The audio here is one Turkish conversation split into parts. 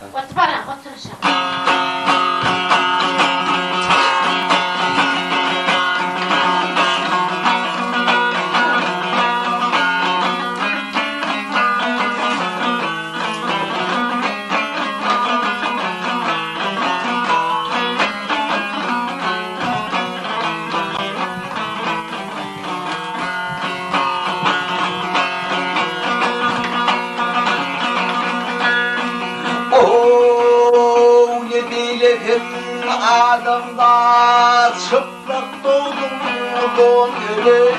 Otur bana, otur aşağı. Adamda çıplak doğdum donere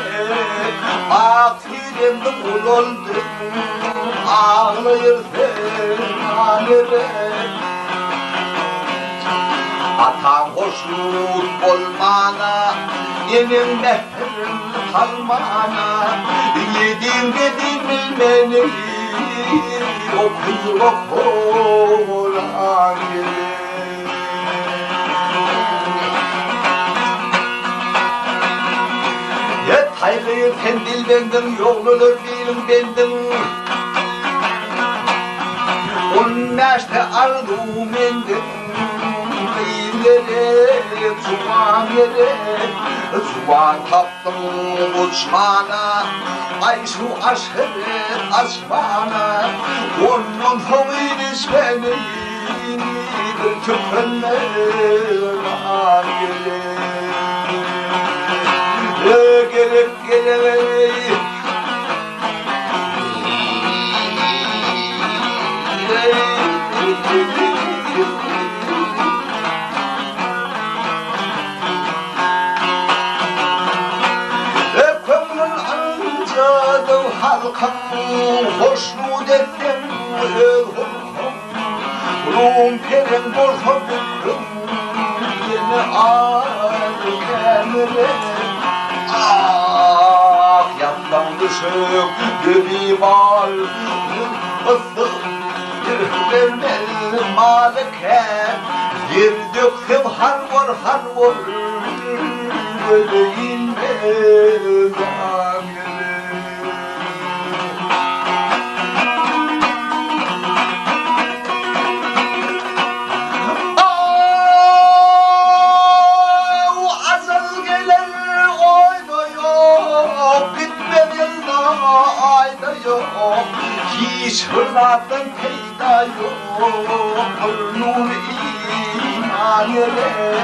Akiremde kul oldum ağlayır fenanere Atan hoşnut olmana Yemin mehrim kalmana Yedin dedin bilmeni Okur Kur'an Hayır kendil bendim, yolulur değilim bendim On neşte ardum endim İllere, tuvan yere Tuvan taptım uçmana Ay şu aşkın asmana Onun havaymış beni Tüpünler angele Gelip gelip Kömrün ancadı halkam Hoşnut ettim Rum perin borsa büktüm Yeni ağır kemire Ah yandan düşüp bir mal Isık bir vermel malike Yer döktüm har var Böyle inmez amire Hiç hırlatın peyda yok Nur iman ere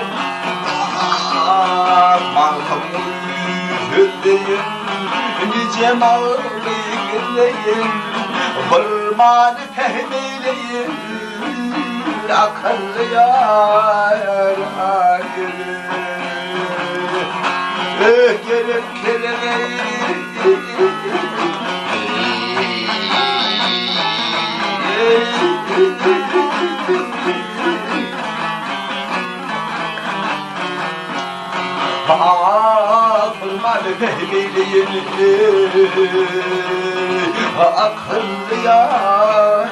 Malkamı hüddeyim Nice malı gilleyim Vırmanı fehmeyleyim Akıllı yar Gelip Akılmalı fehmeyleyin Akıllı yar